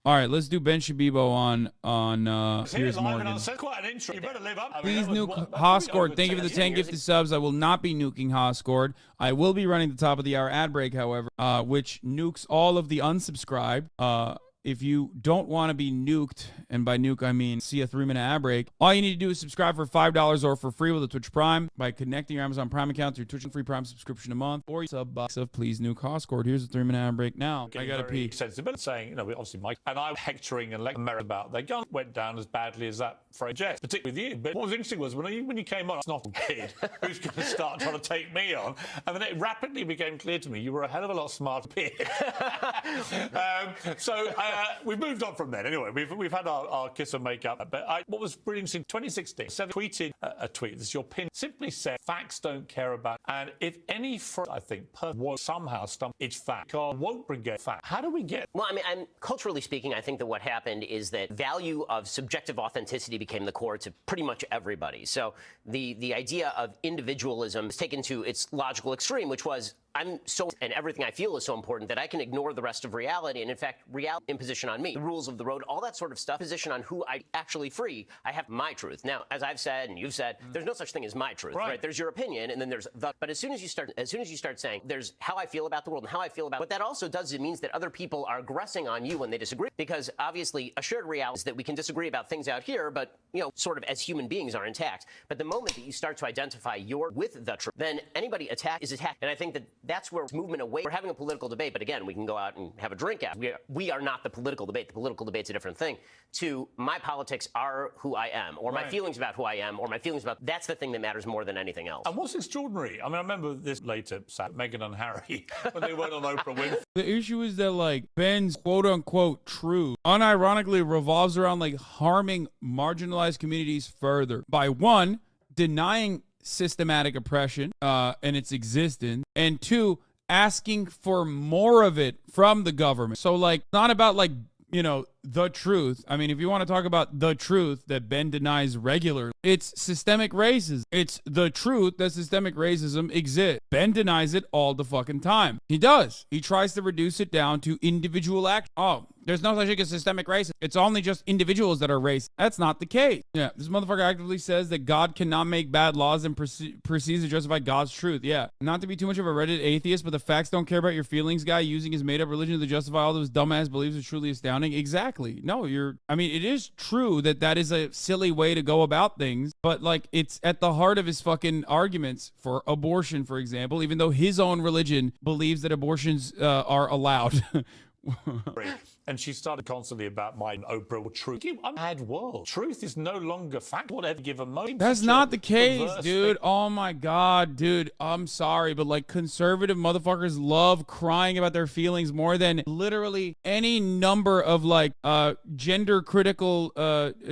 All right, let's do Ben Shabibo on Piers Morgan. Quite an intro. You better live up. Please nuke Hoscord. Thank you for the 10 gifted subs. I will not be nuking Hoscord. I will be running the top of the hour ad break, however, which nukes all of the unsubscribed. If you don't want to be nuked, and by nuke I mean see a 3-minute ad break, all you need to do is subscribe for $5 or for free with a Twitch Prime by connecting your Amazon Prime account to your Twitch free Prime subscription a month, or sub-bucks of please nuke Hoscord. Here's a 3-minute ad break now. I gotta pee. Sensible saying, you know, obviously Mike and I were hectoring and like America about their gun went down as badly as that phrase, Jess, particularly with you. But what was interesting was when you came on, it's not a kid who's going to start trying to take me on, and then it rapidly became clear to me you were a hell of a lot smarter than Piers. So we've moved on from then. Anyway, we've had our kiss and make up. But what was really interesting, 2016, Seven tweeted a tweet. This is your pin. Simply said, facts don't care about. And if any I think was somehow stumped, it's fact. God won't bring fact. How do we get? Well, I mean, culturally speaking, I think that what happened is that value of subjective authenticity became the core to pretty much everybody. So the idea of individualism is taken to its logical extreme, which was I'm so, and everything I feel is so important that I can ignore the rest of reality. And in fact, reality imposition on me, the rules of the road, all that sort of stuff, position on who I actually free. I have my truth. Now, as I've said and you've said, there's no such thing as my truth, right? There's your opinion, and then there's the. But as soon as you start saying there's how I feel about the world and how I feel about what that also does, it means that other people are aggressing on you when they disagree, because obviously a shared reality is that we can disagree about things out here, but you know, sort of as human beings are intact. But the moment that you start to identify your with the truth, then anybody is attacked, and I think that that's where movement away. We're having a political debate, but again, we can go out and have a drink after. We are not the political debate. The political debate's a different thing. To my politics are who I am, or my feelings about who I am, or my feelings about that's the thing that matters more than anything else. And what's extraordinary? I mean, I remember this later, Meghan and Harry, when they went on Oprah Winfrey. The issue is that like Ben's quote unquote truth unironically revolves around like harming marginalized communities further by one, denying systematic oppression and its existence, and two, asking for more of it from the government. So like, not about like, you know, the truth. I mean, if you want to talk about the truth that Ben denies regularly, it's systemic racism. It's the truth that systemic racism exists. Ben denies it all the fucking time. He does. He tries to reduce it down to individual action. Oh, there's no such thing as systemic racism. It's only just individuals that are racist. That's not the case. Yeah, this motherfucker actively says that God cannot make bad laws and proceeds to justify God's truth. Yeah, not to be too much of a Reddit atheist, but the facts don't care about your feelings guy using his made-up religion to justify all those dumbass beliefs is truly astounding. Exactly. No, I mean, it is true that is a silly way to go about things, but like it's at the heart of his fucking arguments for abortion, for example, even though his own religion believes that abortions are allowed. And she started constantly about my Oprah truth. I'm mad world. Truth is no longer fact. Whatever given moment. That's not the case, dude. Oh my God, dude. I'm sorry, but like conservative motherfuckers love crying about their feelings more than literally any number of like gender critical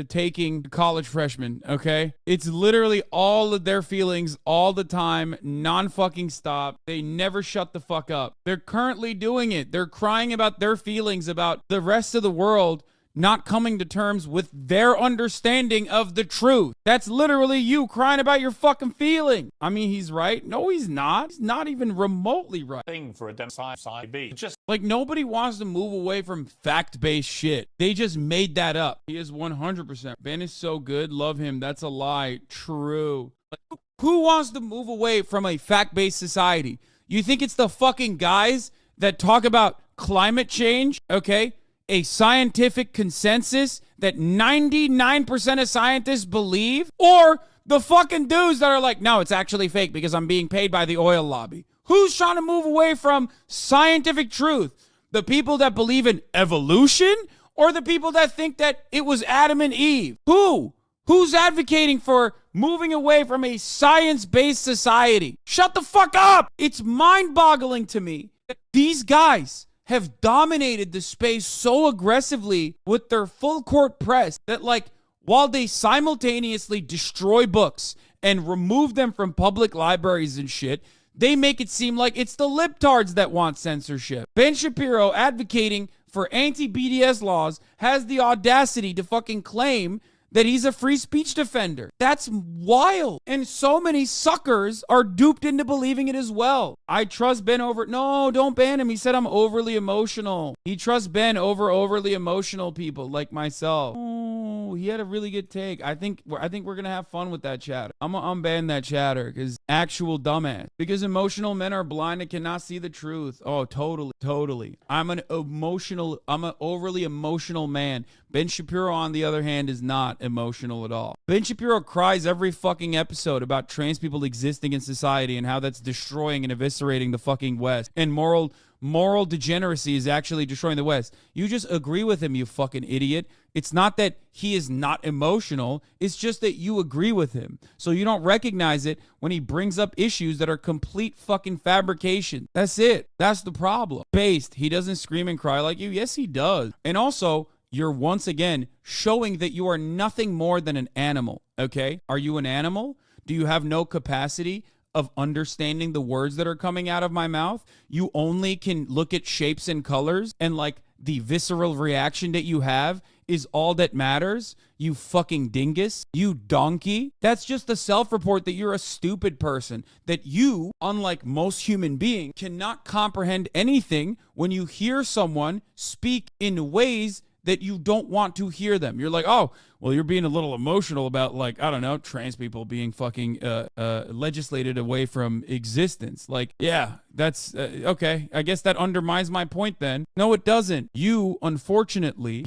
taking college freshmen. Okay, it's literally all of their feelings all the time, non-fucking stop. They never shut the fuck up. They're currently doing it. They're crying about their feelings about the rest of the world not coming to terms with their understanding of the truth. That's literally you crying about your fucking feeling. I mean, he's right. No, he's not. He's not even remotely right. Thing for a damn side B. Just like nobody wants to move away from fact-based shit. They just made that up. He is 100%. Ben is so good. Love him. That's a lie. True. Like, who wants to move away from a fact-based society? You think it's the fucking guys that talk about climate change, okay? A scientific consensus that 99% of scientists believe? Or the fucking dudes that are like, no, it's actually fake because I'm being paid by the oil lobby? Who's trying to move away from scientific truth? The people that believe in evolution or the people that think that it was Adam and Eve? Who's advocating for moving away from a science-based society? Shut the fuck up! It's mind-boggling to me that these guys have dominated the space so aggressively with their full court press that, like, while they simultaneously destroy books and remove them from public libraries and shit, they make it seem like it's the libtards that want censorship. Ben Shapiro, advocating for anti-BDS laws, has the audacity to fucking claim that he's a free speech defender. That's wild. And so many suckers are duped into believing it as well. I trust Ben over... No, don't ban him. He said I'm overly emotional. He trusts Ben over overly emotional people like myself. Oh, he had a really good take. I think we're going to have fun with that chatter. I'm going to unban that chatter because actual dumbass. Because emotional men are blind and cannot see the truth. Oh, totally. I'm an overly emotional man. Ben Shapiro, on the other hand, is not emotional at all. Ben Shapiro cries every fucking episode about trans people existing in society and how that's destroying and eviscerating the fucking West. And moral degeneracy is actually destroying the West. You just agree with him, you fucking idiot. It's not that he is not emotional. It's just that you agree with him. So you don't recognize it when he brings up issues that are complete fucking fabrication. That's it. That's the problem. Based. He doesn't scream and cry like you. Yes, he does. And also, you're once again showing that you are nothing more than an animal, okay? Are you an animal? Do you have no capacity of understanding the words that are coming out of my mouth? You only can look at shapes and colors, and like the visceral reaction that you have is all that matters? You fucking dingus. You donkey. That's just a self-report that you're a stupid person. That you, unlike most human beings, cannot comprehend anything when you hear someone speak in ways that you don't want to hear them. You're like, oh, well, you're being a little emotional about, like, I don't know, trans people being fucking legislated away from existence. Like, yeah, that's okay. I guess that undermines my point then. No, it doesn't. You, unfortunately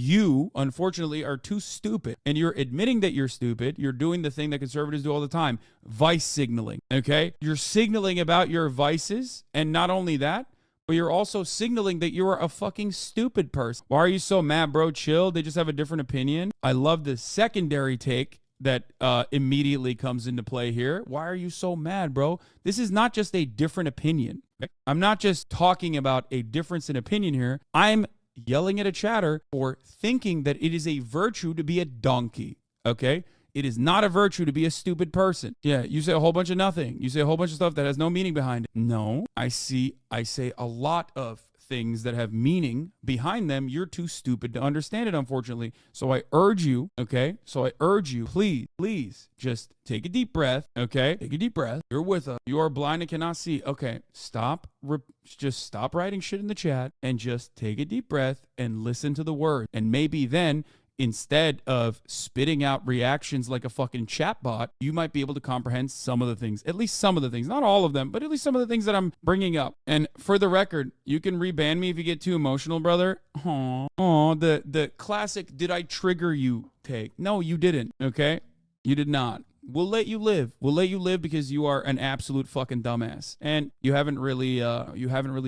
are too stupid. And you're admitting that you're stupid. You're doing the thing that conservatives do all the time, vice signaling, okay? You're signaling about your vices, and not only that, but you're also signaling that you're a fucking stupid person. Why are you so mad, bro? Chill. They just have a different opinion. I love the secondary take that immediately comes into play here. Why are you so mad, bro? This is not just a different opinion. I'm not just talking about a difference in opinion here. I'm yelling at a chatter for thinking that it is a virtue to be a donkey, okay? It is not a virtue to be a stupid person. Yeah, you say a whole bunch of nothing. You say a whole bunch of stuff that has no meaning behind it. No, I say a lot of things that have meaning behind them. You're too stupid to understand it, unfortunately. So I urge you, okay? Please, just take a deep breath, okay? Take a deep breath. You're with us. You are blind and cannot see. Okay, just stop writing shit in the chat and just take a deep breath and listen to the word. And maybe then, instead of spitting out reactions like a fucking chatbot, you might be able to comprehend some of the things, at least some of the things, not all of them, but at least some of the things that I'm bringing up. And for the record, you can reban me if you get too emotional, brother. The classic, did I trigger you take? No, you didn't, okay? You did not. We'll let you live. We'll let you live because you are an absolute fucking dumbass. And you haven't really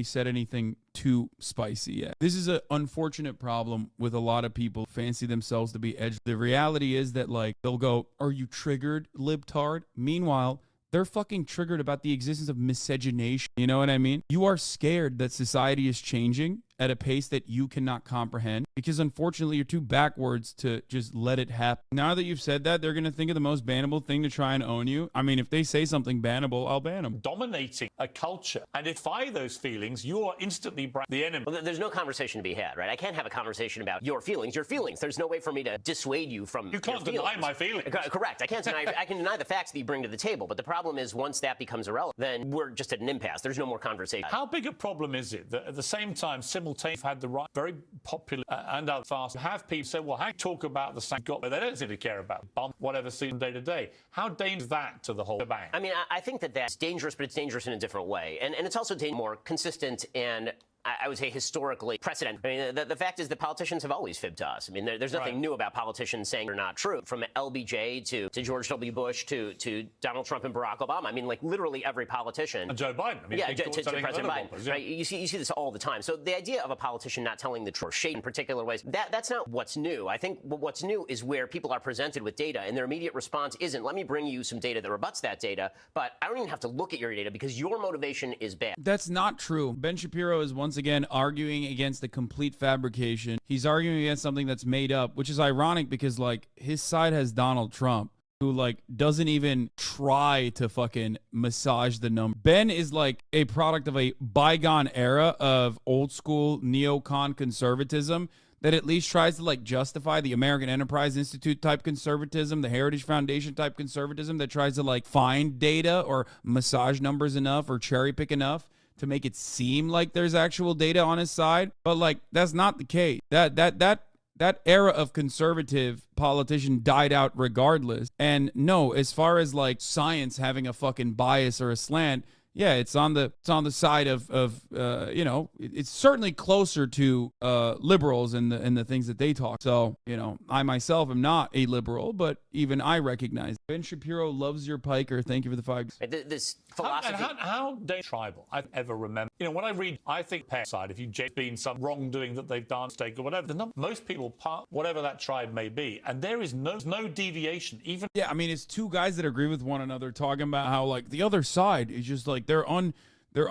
said anything too spicy yet. This is an unfortunate problem with a lot of people who fancy themselves to be edgy. The reality is that, like, they'll go, are you triggered, libtard? Meanwhile, they're fucking triggered about the existence of miscegenation. You know what I mean? You are scared that society is changing at a pace that you cannot comprehend because unfortunately you're too backwards to just let it happen. Now that you've said that, they're going to think of the most bannable thing to try and own you. I mean, if they say something bannable, I'll ban them. Dominating a culture. And if by those feelings, you are instantly the enemy. Well, there's no conversation to be had, right? I can't have a conversation about your feelings. There's no way for me to dissuade you from You can't deny my feelings. Correct. I can't deny. I can deny the facts that you bring to the table. But the problem is once that becomes irrelevant, then we're just at an impasse. There's no more conversation. How big a problem is it that at the same time, simultaneously, had the right, very popular and out fast, have people say, well, how do you talk about the same God, but they don't seem to care about bomb, whatever season day to day. How dangerous is that to the whole shebang? I mean, I think that's dangerous, but it's dangerous in a different way. And it's also more consistent and I would say historically precedent. I mean, the fact is that politicians have always fibbed to us. I mean, there's nothing new about politicians saying they're not true. From LBJ to George W. Bush to Donald Trump and Barack Obama. I mean, like literally every politician. And Joe Biden. I mean, to President Biden. Right? You see this all the time. So the idea of a politician not telling the truth or shade in particular ways, that's not what's new. I think what's new is where people are presented with data and their immediate response isn't, let me bring you some data that rebuts that data, but I don't even have to look at your data because your motivation is bad. That's not true. Ben Shapiro is once again arguing against the complete fabrication. He's arguing against something that's made up, which is ironic because, like, his side has Donald Trump, who, like, doesn't even try to fucking massage the number. Ben is, like, a product of a bygone era of old school neocon conservatism that at least tries to like justify the American Enterprise Institute type conservatism, the Heritage Foundation type conservatism that tries to like find data or massage numbers enough or cherry pick enough to make it seem like there's actual data on his side. But like, that's not the case. That era of conservative politician died out regardless. And no, as far as like science having a fucking bias or a slant, yeah, it's on the side of you know, it's certainly closer to liberals and the things that they talk. So, you know, I myself am not a liberal, but even I recognize Ben Shapiro loves your piker. Thank you for the 5. This philosophy. How tribal I've ever remember. You know, when I read, I think side, if you've been some wrongdoing that they've done, mistake or whatever, most people part whatever that tribe may be, and there is no deviation. Even yeah, I mean, it's two guys that agree with one another talking about how like the other side is just like they're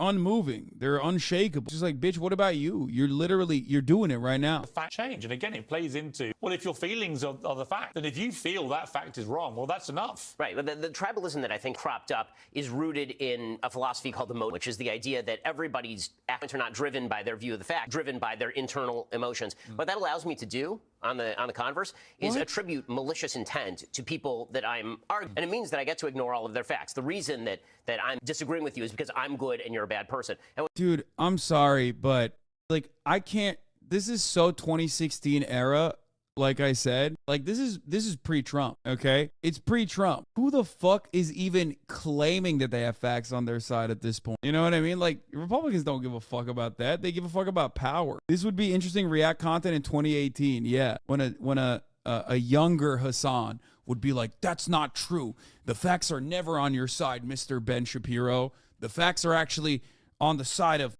unmoving, they're unshakable. Just like, bitch, what about you? You're doing it right now. Fact change, and again, it plays into, well, if your feelings are the fact, then if you feel that fact is wrong, well, that's enough. Right, but the tribalism that I think cropped up is rooted in a philosophy called the mode, which is the idea that everybody's actions are not driven by their view of the fact, driven by their internal emotions. What that allows me to do, on the converse, is attribute malicious intent to people that I'm arguing, and it means that I get to ignore all of their facts. The reason that I'm disagreeing with you is because I'm good and you're a bad person. Dude, I'm sorry, but like I can't. This is so 2016 era. Like I said, like this is pre-Trump, okay? It's pre-Trump. Who the fuck is even claiming that they have facts on their side at this point? You know what I mean? Like Republicans don't give a fuck about that. They give a fuck about power. This would be interesting React content in 2018. Yeah, when a younger Hasan would be like, "That's not true. The facts are never on your side, Mr. Ben Shapiro. The facts are actually on the side of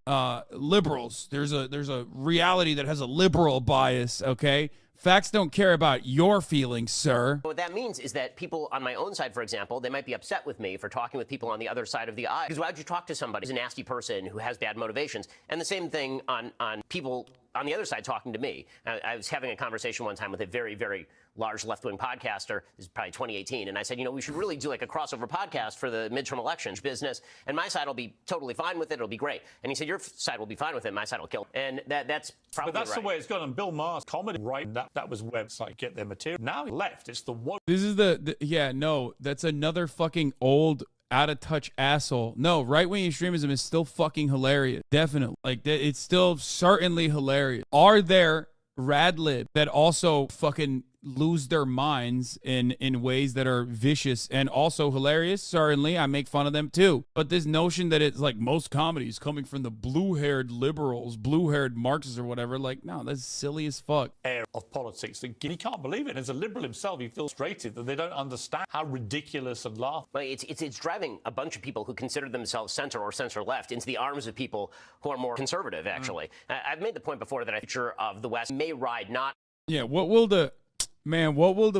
liberals. There's a reality that has a liberal bias, okay? Facts don't care about your feelings, sir." What that means is that people on my own side, for example, they might be upset with me for talking with people on the other side of the aisle. Because why would you talk to somebody who's a nasty person who has bad motivations? And the same thing on people on the other side talking to me. I was having a conversation one time with a very, very large left-wing podcaster. This is probably 2018. And I said, you know, we should really do like a crossover podcast for the midterm elections business. And my side will be totally fine with it. It'll be great. And he said, your side will be fine with it. My side will kill it. And that's probably But that's right. the way it's gone. And Bill Maher's comedy, right? That was website get their material. Now left. It's the woke. This is yeah, no, that's another fucking old out of touch asshole. No, right-wing extremism is still fucking hilarious. Definitely. Like it's still certainly hilarious. Are there rad lib that also fucking lose their minds in ways that are vicious and also hilarious? Certainly, I make fun of them too. But this notion that it's like most comedies coming from the blue-haired liberals, blue-haired Marxists or whatever, like, no, that's silly as fuck. Air of politics. And he can't believe it. As a liberal himself, he feels frustrated that they don't understand how ridiculous and laughable. Well, it's driving a bunch of people who consider themselves center or center left into the arms of people who are more conservative, actually. I've made the point before that the future of the West may ride not. Yeah, what will the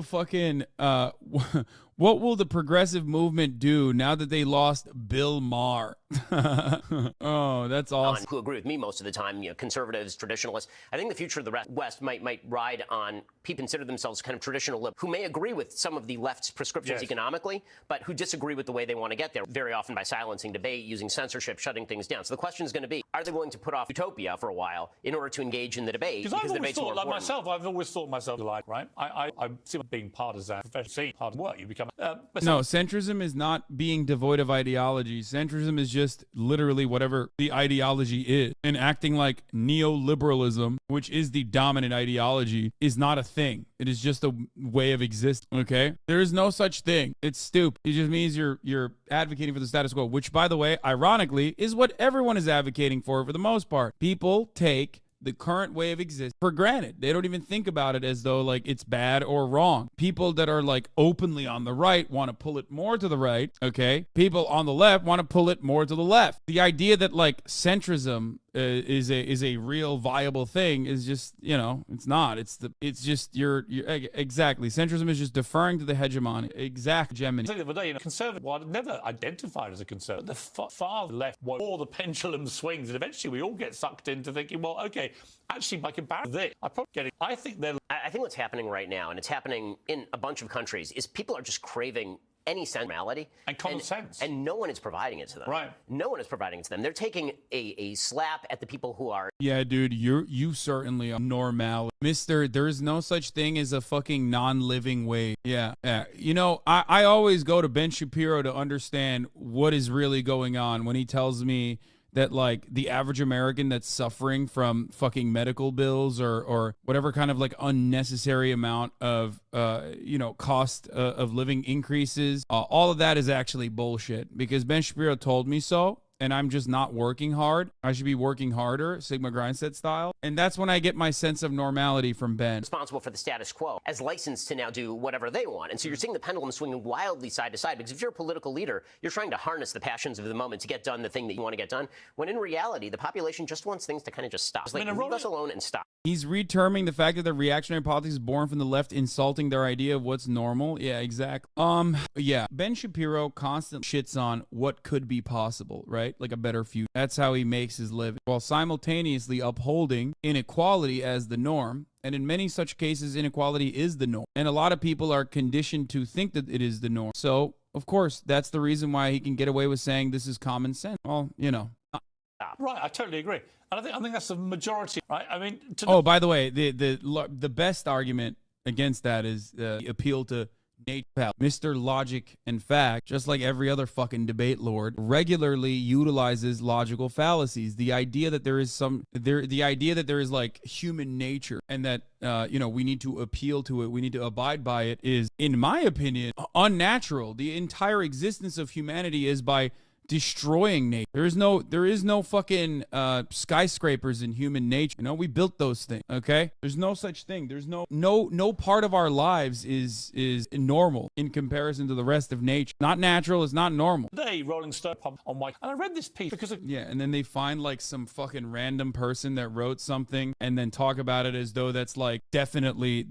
fucking what will the progressive movement do now that they lost Bill Maher? Oh, that's awesome. Who agree with me most of the time, you know, conservatives, traditionalists. I think the future of the West might ride on people consider themselves kind of traditional liberals, who may agree with some of the left's prescriptions economically, but who disagree with the way they want to get there, very often by silencing debate, using censorship, shutting things down. So the question is going to be, are they willing to put off utopia for a while in order to engage in the debate? Because I've always thought, like myself, I've always thought myself like, right? I see being partisan, professional, part of work, you become. No, centrism is not being devoid of ideology. Centrism is just literally whatever the ideology is. And acting like neoliberalism, which is the dominant ideology, is not a thing. It is just a way of existing, okay? There is no such thing. It's stupid. It just means you're advocating for the status quo, which, by the way, ironically, is what everyone is advocating for the most part. People take the current way of existence for granted. They don't even think about it as though like it's bad or wrong. People that are like openly on the right want to pull it more to the right, okay? People on the left want to pull it more to the left. The idea that like centrism is a real viable thing is just, you know, it's not. It's just you're exactly. Centrism is just deferring to the hegemony. Exact hegemony. The other day, you know, conservative. Well, I've never identified as a conservative. The far left, or the pendulum swings, and eventually we all get sucked into thinking, well, okay, actually, by comparison, I think they're. I think what's happening right now, and it's happening in a bunch of countries, is people are just craving any sense of normality and common sense, and no one is providing it to them. Right? No one is providing it to them. They're taking a slap at the people who are. Yeah, dude, you certainly are normal, Mister. There's no such thing as a fucking non-living wage. Yeah. You know, I always go to Ben Shapiro to understand what is really going on when he tells me that, like, the average American that's suffering from fucking medical bills or whatever kind of, like, unnecessary amount of, cost of living increases, all of that is actually bullshit, because Ben Shapiro told me so. And I'm just not working hard. I should be working harder, Sigma Grindset style. And that's when I get my sense of normality from Ben. Responsible for the status quo, as licensed to now do whatever they want. And so you're seeing the pendulum swinging wildly side to side, because if you're a political leader, you're trying to harness the passions of the moment to get done the thing that you want to get done, when in reality, the population just wants things to kind of just stop. It's like, leave us alone and stop. He's reterming the fact that the reactionary politics is born from the left insulting their idea of what's normal. Yeah, exactly. Yeah. Ben Shapiro constantly shits on what could be possible, right? Like a better future. That's how he makes his living, while simultaneously upholding inequality as the norm. And in many such cases, inequality is the norm. And a lot of people are conditioned to think that it is the norm. So, of course, that's the reason why he can get away with saying this is common sense. Well, you know. Right, I totally agree. And I think that's the majority, right? I mean, by the way, the best argument against that is the appeal to nature. Mr. Logic and Fact, just like every other fucking debate lord, regularly utilizes logical fallacies. The idea that there is like human nature and that we need to appeal to it, we need to abide by it, is, in my opinion, unnatural. The entire existence of humanity is by destroying nature. There is no fucking skyscrapers in human nature. You know, we built those things. Okay, there's no such thing. There's no part of our lives is normal in comparison to the rest of nature. Not natural. It's not normal. Today, Rolling Stone on my, and I read this piece because of, and then they find like some fucking random person that wrote something and then talk about it as though that's like definitely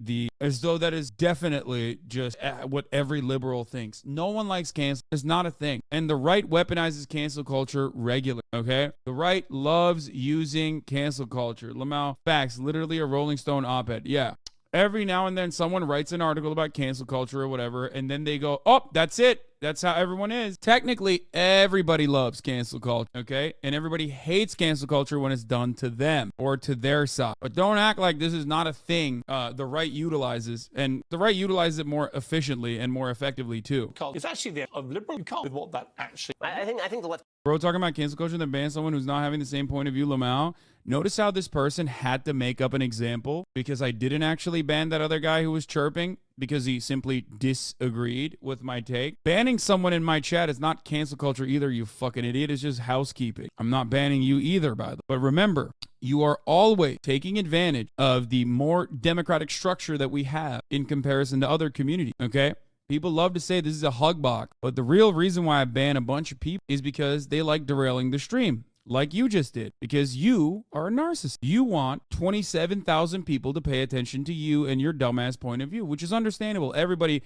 just what every liberal thinks. No one likes cancel. It's not a thing. And the right weaponizes cancel culture regularly. Okay, the right loves using cancel culture. Lamau, facts, literally a Rolling Stone op-ed. Yeah, every now and then someone writes an article about cancel culture or whatever, and then they go, oh, that's it. That's how everyone is. Technically, everybody loves cancel culture, okay? And everybody hates cancel culture when it's done to them or to their side. But don't act like this is not a thing the right utilizes. And the right utilizes it more efficiently and more effectively, too. It's actually the liberal with what that actually... I think the left... Bro, talking about cancel culture and then ban someone who's not having the same point of view, Lamau. Notice how this person had to make up an example because I didn't actually ban that other guy who was chirping because he simply disagreed with my take. Banning someone in my chat is not cancel culture either, you fucking idiot. It's just housekeeping. I'm not banning you either, by the way. But remember, you are always taking advantage of the more democratic structure that we have in comparison to other communities, okay? People love to say this is a hug box, but the real reason why I ban a bunch of people is because they like derailing the stream. Like you just did, because you are a narcissist. You want 27,000 people to pay attention to you and your dumbass point of view, which is understandable. Everybody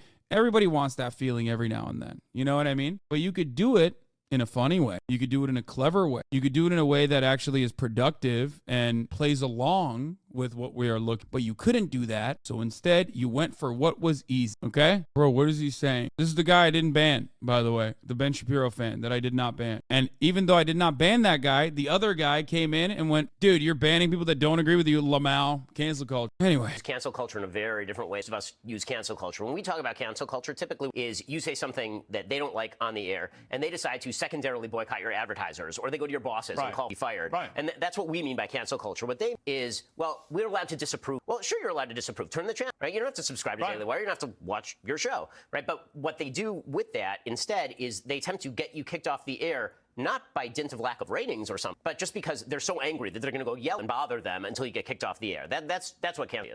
wants that feeling every now and then. You know what I mean? But you could do it in a funny way. You could do it in a clever way. You could do it in a way that actually is productive and plays along with what we are looking. But you couldn't do that. So instead, you went for what was easy. Okay? Bro, what is he saying? This is the guy I didn't ban, by the way. The Ben Shapiro fan that I did not ban. And even though I did not ban that guy, the other guy came in and went, dude, you're banning people that don't agree with you, Lamau. Cancel culture. Anyway. Cancel culture in a very different way. Most of us use cancel culture. When we talk about cancel culture, typically is you say something that they don't like on the air, and they decide to secondarily boycott your advertisers, or they go to your bosses and call you fired. Right. And that's what we mean by cancel culture. What they is, well, we're allowed to disapprove. Well, sure, you're allowed to disapprove. Turn the channel, right? You don't have to subscribe to Daily Wire. You don't have to watch your show, right? But what they do with that instead is they attempt to get you kicked off the air, not by dint of lack of ratings or something, but just because they're so angry that they're going to go yell and bother them until you get kicked off the air. That's what cancel is.